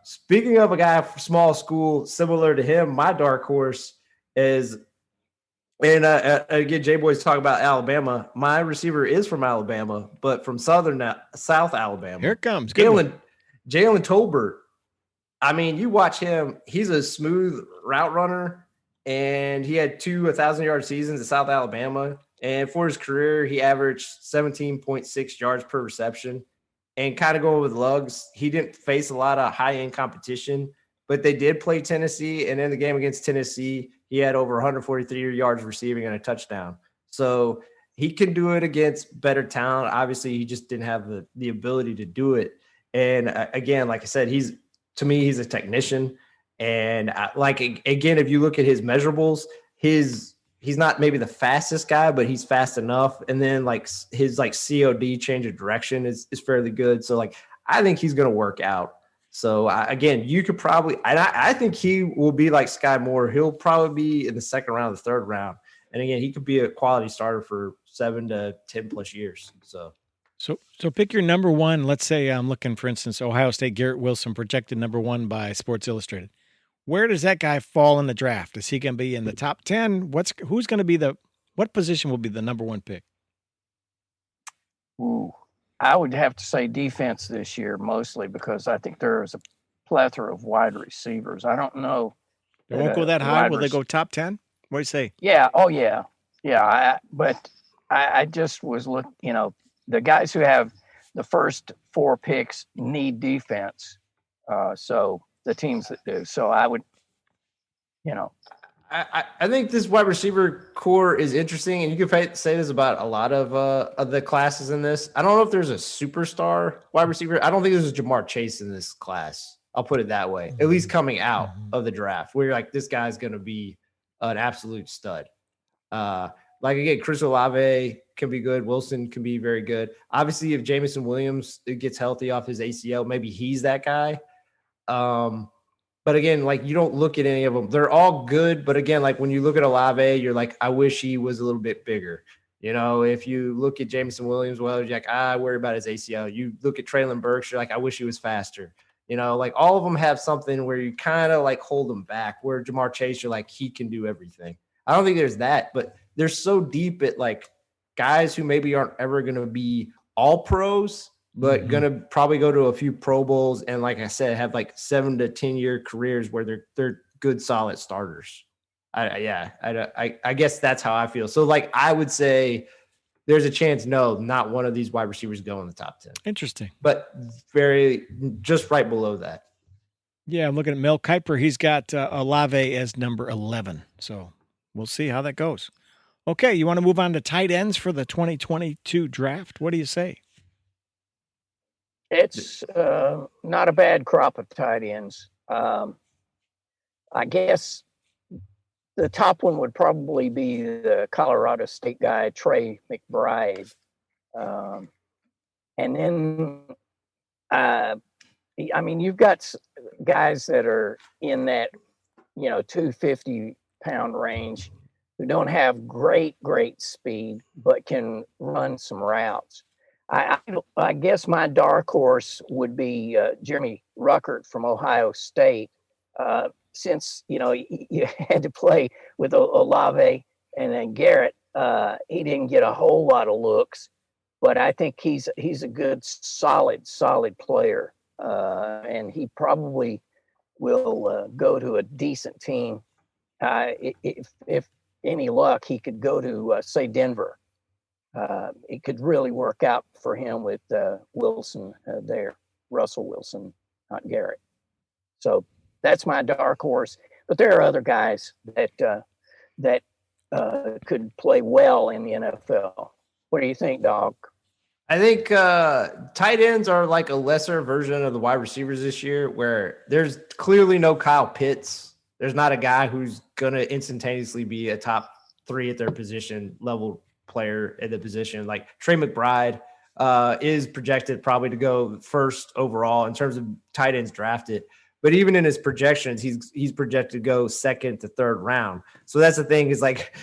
Speaking of a guy from small school, similar to him, my dark horse is, and again, J Boys talk about Alabama. My receiver is from Alabama, but from South Alabama. Here it comes. Jaylen Tolbert. I mean, you watch him, he's a smooth route runner, and he had 2 1,000-yard seasons at South Alabama. And for his career, he averaged 17.6 yards per reception. And kind of going with lugs, he didn't face a lot of high-end competition, but they did play Tennessee. And in the game against Tennessee, he had over 143 yards receiving and a touchdown. So he can do it against better talent. Obviously, he just didn't have the ability to do it. And again, like I said, to me, he's a technician. And again, if you look at his measurables, he's not maybe the fastest guy, but he's fast enough. And then his COD, change of direction, is fairly good. So I think he's going to work out. So again, you could probably, and I think he will be like Sky Moore. He'll probably be in the second round, the third round. And again, he could be a quality starter for 7 to 10 plus years. So pick your number one. Let's say I'm looking, for instance, Ohio State, Garrett Wilson, projected number 1 by Sports Illustrated. Where does that guy fall in the draft? Is he going to be in the top 10? Who's going to be what position will be the number 1 pick? Ooh, I would have to say defense this year, mostly because I think there is a plethora of wide receivers. I don't know. They won't go that high. Will they go top 10? What do you say? Yeah. Oh, yeah. Yeah. But I just was looking, the guys who have the first 4 picks need defense. So the teams that do. So I would, I think this wide receiver core is interesting, and you can say this about a lot of the classes in this. I don't know if there's a superstar wide receiver. I don't think there's a Jamar Chase in this class. I'll put it that way, at least coming out of the draft, where you're like, this guy's going to be an absolute stud. Again, Chris Olave can be good. Wilson can be very good. Obviously, if Jamison Williams gets healthy off his ACL, maybe he's that guy. But again, you don't look at any of them. They're all good. But again, when you look at Olave, you're like, I wish he was a little bit bigger. If you look at Jamison Williams, well, you're like, I worry about his ACL. You look at Traylon Burks, you're like, I wish he was faster. All of them have something where you kind of hold them back, where Jamar Chase, you're like, he can do everything. I don't think there's that, but they're so deep at guys who maybe aren't ever going to be all pros, but going to probably go to a few Pro Bowls. And like I said, have 7 to 10 year careers where they're good, solid starters. I guess that's how I feel. So I would say there's a chance, not one of these wide receivers go in the top 10. Interesting. But just right below that. Yeah, I'm looking at Mel Kiper. He's got Olave as number 11. So we'll see how that goes. Okay, you want to move on to tight ends for the 2022 draft? What do you say? It's not a bad crop of tight ends. I guess the top one would probably be the Colorado State guy, Trey McBride. And then, you've got guys that are in that, 250-pound range who don't have great speed, but can run some routes. I guess my dark horse would be Jeremy Ruckert from Ohio State. Since, you had to play with Olave and then Garrett, he didn't get a whole lot of looks, but I think he's a good, solid player. And he probably will go to a decent team. If any luck, he could go to, say, Denver. It could really work out for him with Wilson there, Russell Wilson, not Garrett. So that's my dark horse. But there are other guys that could play well in the NFL. What do you think, Dog? I think tight ends are a lesser version of the wide receivers this year, where there's clearly no Kyle Pitts. There's not a guy who's going to instantaneously be a top 3 at their position level player at the position. Trey McBride is projected probably to go first overall in terms of tight ends drafted. But even in his projections, he's projected to go second to third round. So that's the thing is like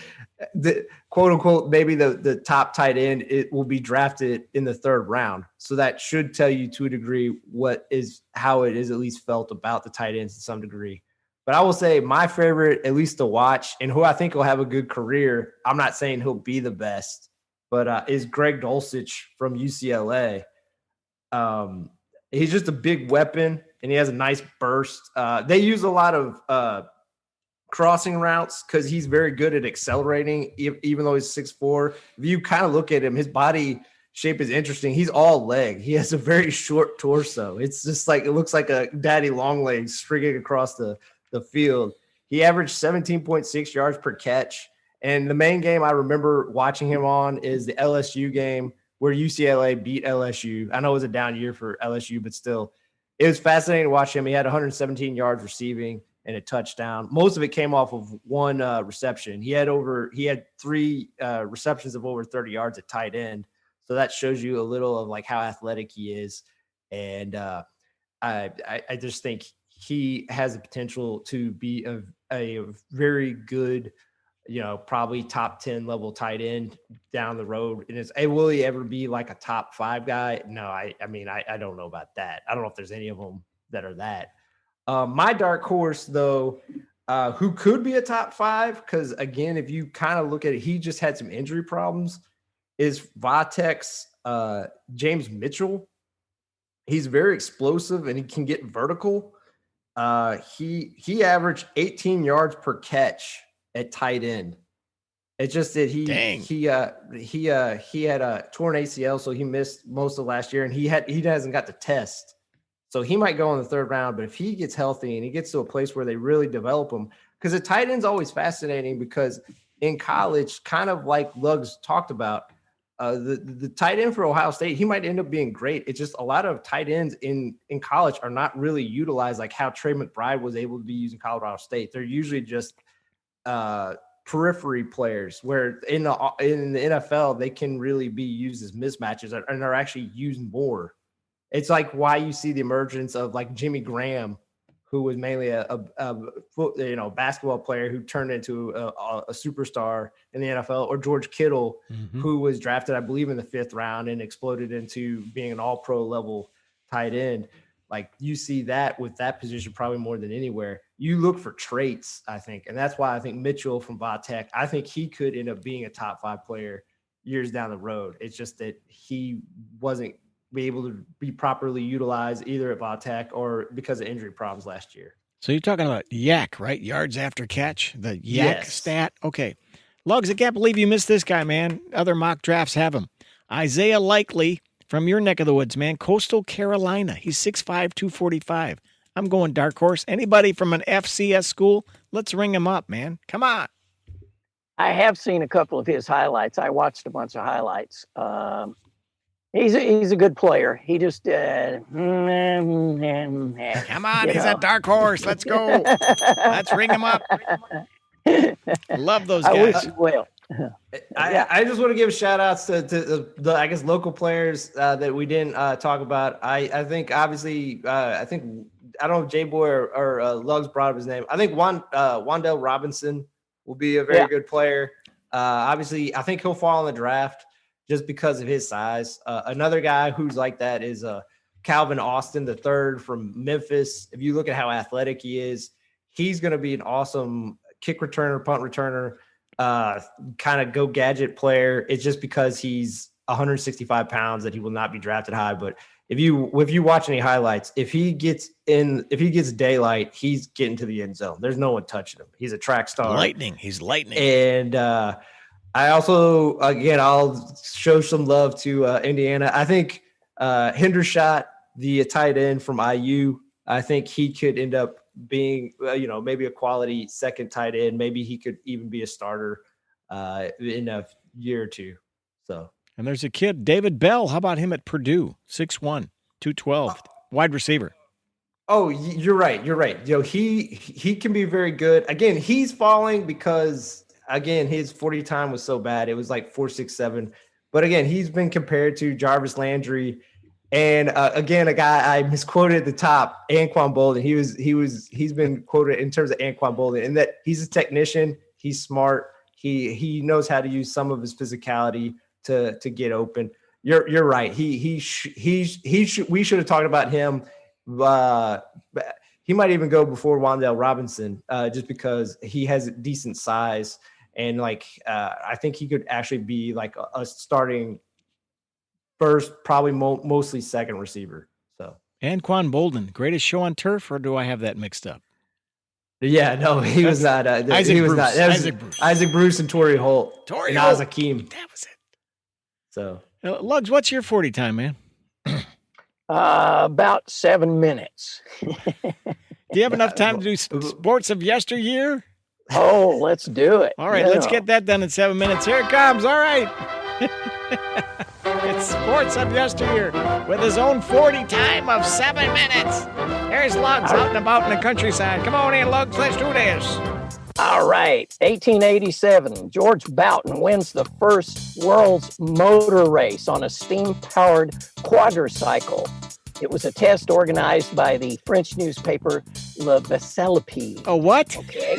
the quote unquote, maybe the top tight end, it will be drafted in the third round. So that should tell you to a degree how it is at least felt about the tight ends to some degree. But I will say my favorite, at least to watch, and who I think will have a good career, I'm not saying he'll be the best, but is Greg Golsich from UCLA. He's just a big weapon, and he has a nice burst. They use a lot of crossing routes because he's very good at accelerating, even though he's 6'4". If you kind of look at him, his body shape is interesting. He's all leg. He has a very short torso. It's just like, it looks like a daddy long leg stringing across the field. He averaged 17.6 yards per catch. And the main game I remember watching him on is the LSU game where UCLA beat LSU. I know it was a down year for LSU, but still, it was fascinating to watch him. He had 117 yards receiving and a touchdown. Most of it came off of one reception. He had 3 receptions of over 30 yards at tight end. So that shows you a little of like how athletic he is. And I just think he has the potential to be a very good, probably top 10 level tight end down the road. And will he ever be like a top 5 guy? No, I don't know about that. I don't know if there's any of them that are that. My dark horse, though, who could be a top 5, because again, if you kind of look at it, he just had some injury problems, is Vatek's James Mitchell. He's very explosive and he can get vertical. He averaged 18 yards per catch at tight end. It's just that he had a torn ACL, so he missed most of last year, and he hasn't got the test. So he might go in the third round, but if he gets healthy and he gets to a place where they really develop him, because the tight end's always fascinating, because in college, kind of like Luggs talked about, the tight end for Ohio State, he might end up being great. It's just a lot of tight ends in college are not really utilized like how Trey McBride was able to be used in Colorado State. They're usually just periphery players, where in the NFL, they can really be used as mismatches and are actually used more. It's like why you see the emergence of like Jimmy Graham, who was mainly a basketball player who turned into a superstar in the NFL, or George Kittle, who was drafted, I believe, in the 5th round and exploded into being an all-pro level tight end. Like you see that with that position probably more than anywhere. You look for traits, I think, and that's why I think Mitchell from Vatek, I think he could end up being a top 5 player years down the road. It's just that he wasn't be able to be properly utilized either at Vatek or because of injury problems last year. So you're talking about yak, right? Yards after catch, the yak stat. Okay. Luggs, I can't believe you missed this guy, man. Other mock drafts have him. Isaiah Likely from your neck of the woods, man. Coastal Carolina. He's 6'5", 245. I'm going dark horse. Anybody from an FCS school? Let's ring him up, man. Come on. I have seen a couple of his highlights. I watched a bunch of highlights. He's a good player. He just come on, he's a dark horse. Let's go. Let's ring him up. Love those guys. I wish he will. I just want to give shout outs to the I guess local players that we didn't talk about. I think obviously I don't know if J-Boy or Luggs brought up his name. I think Wan'Dale Robinson will be a very good player. Obviously, I think he'll fall in the draft just because of his size. Another guy who's like that is Calvin Austin III from Memphis. If you look at how athletic he is, he's going to be an awesome kick returner, punt returner, kind of go gadget player. It's just because he's 165 pounds that he will not be drafted high. But if you watch any highlights, if he gets daylight, he's getting to the end zone. There's no one touching him. He's a track star. He's lightning. And I also, again, I'll show some love to Indiana. I think Hendershot, the tight end from IU, I think he could end up being, maybe a quality second tight end. Maybe he could even be a starter in a year or two. So, and there's a kid, David Bell. How about him at Purdue? 6'1", 212, wide receiver. Oh, you're right. He can be very good. Again, he's falling because, again, his 40 time was so bad. It was like 4.67. But again, he's been compared to Jarvis Landry And again, a guy I misquoted at the top, Anquan Bolden. He's been quoted in terms of Anquan Bolden, and that he's a technician. He's smart. He knows how to use some of his physicality to get open. You're right. We should have talked about him. He might even go before Wan'Dale Robinson, just because he has a decent size, and I think he could actually be like a starting first, probably mostly second receiver. So Anquan Bolden, greatest show on turf, or do I have that mixed up? Yeah, no, he was not. Isaac Bruce. Isaac Bruce. Isaac Bruce and Torrey Holt. Torrey Holt. That was it. So, Lugs, what's your 40 time, man? About 7 minutes. Do you have enough time to do sports of yesteryear? Oh, let's do it. All right, let's get that done in 7 minutes. Here it comes. All right. It's sports of yesteryear with his own 40 time of 7 minutes. There's Lugs out and about in the countryside. Come on in, Lugs. Let's do this. All right. 1887, George Boughton wins the first world's motor race on a steam-powered quadricycle. It was a test organized by the French newspaper Le Vaisseau. Oh, what? Okay.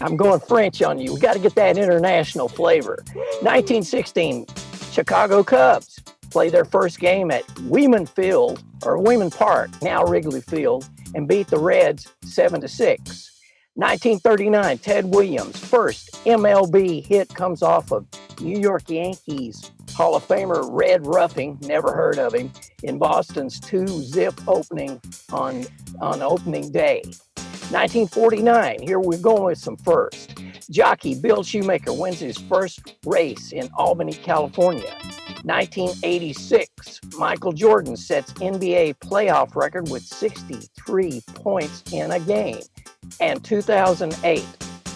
I'm going French on you. We got to get that international flavor. 1916, Chicago Cubs play their first game at Weeman Park, now Wrigley Field, and beat the Reds 7-6. 1939, Ted Williams' first MLB hit comes off of New York Yankees Hall of Famer Red Ruffing, never heard of him, in Boston's 2-zip opening on opening day. 1949, here we're going with some first. Jockey Bill Shoemaker wins his first race in Albany, California. 1986, Michael Jordan sets NBA playoff record with 63 points in a game. And 2008,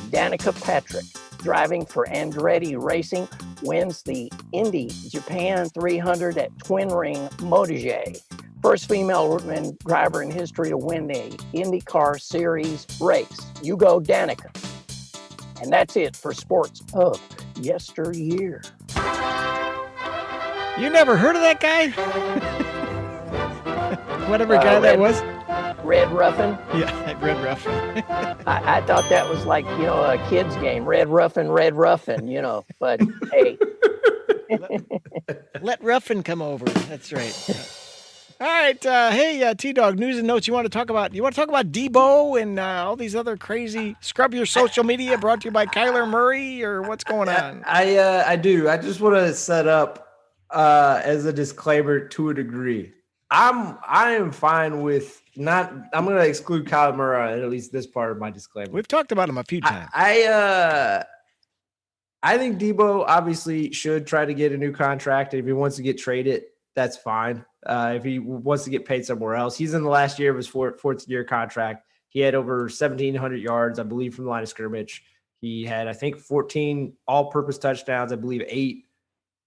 Danica Patrick, driving for Andretti Racing, wins the Indy Japan 300 at Twin Ring MotoGP. First female driver in history to win the IndyCar Series race. You go, Danica. And that's it for sports of yesteryear. You never heard of that guy? Whatever guy that was? Red Ruffin? Yeah, Red Ruffin. I thought that was like, a kid's game. Red Ruffin, but hey. Let Ruffin come over. That's right. All right. Hey, T-Dog, news and notes you want to talk about. You want to talk about Debo and all these other crazy scrub your social media brought to you by Kyler Murray, or what's going on? I do. I just want to set up as a disclaimer to a degree. I am fine with I'm going to exclude Kyler Murray at least this part of my disclaimer. We've talked about him a few times. I think Debo obviously should try to get a new contract. If he wants to get traded, that's fine. If he wants to get paid somewhere else, he's in the last year of his fourth year contract. He had over 1,700 yards, I believe, from the line of scrimmage. He had, I think, 14 all-purpose touchdowns, I believe 8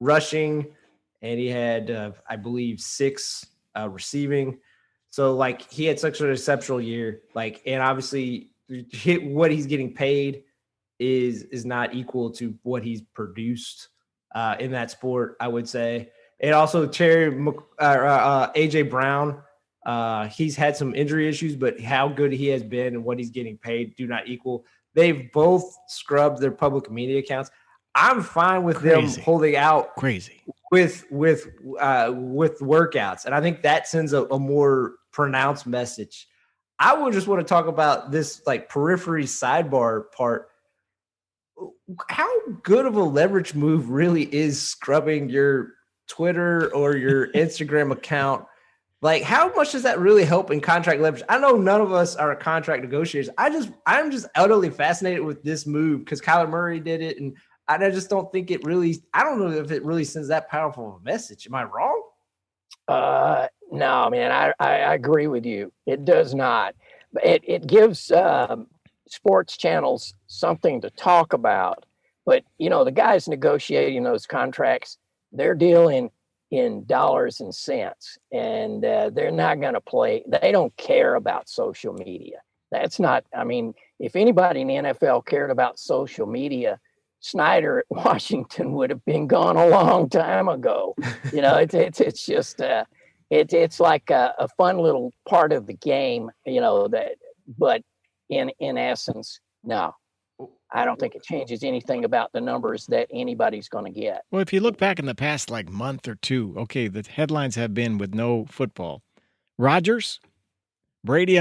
rushing, and he had, I believe, 6 receiving. So, he had such an exceptional year. And obviously, what he's getting paid is not equal to what he's produced in that sport, I would say. And also AJ Brown, he's had some injury issues, but how good he has been and what he's getting paid do not equal. They've both scrubbed their public media accounts. I'm fine with them holding out with workouts, and I think that sends a more pronounced message. I would just want to talk about this periphery sidebar part. How good of a leverage move really is scrubbing your Twitter or your Instagram account? How much does that really help in contract leverage? I know none of us are contract negotiators. I'm just utterly fascinated with this move because Kyler Murray did it, and I just don't think it really. I don't know if it really sends that powerful of a message. Am I wrong? No, man. I agree with you. It does not. It gives sports channels something to talk about. But the guys negotiating those contracts, they're dealing in dollars and cents, and they're not going to play. They don't care about social media. That's not. I mean, if anybody in the NFL cared about social media, Snyder at Washington would have been gone a long time ago. It's just It's like a fun little part of the game, but in essence, no. I don't think it changes anything about the numbers that anybody's going to get. Well, if you look back in the past like month or two, okay, the headlines have been with no football. Rodgers, Brady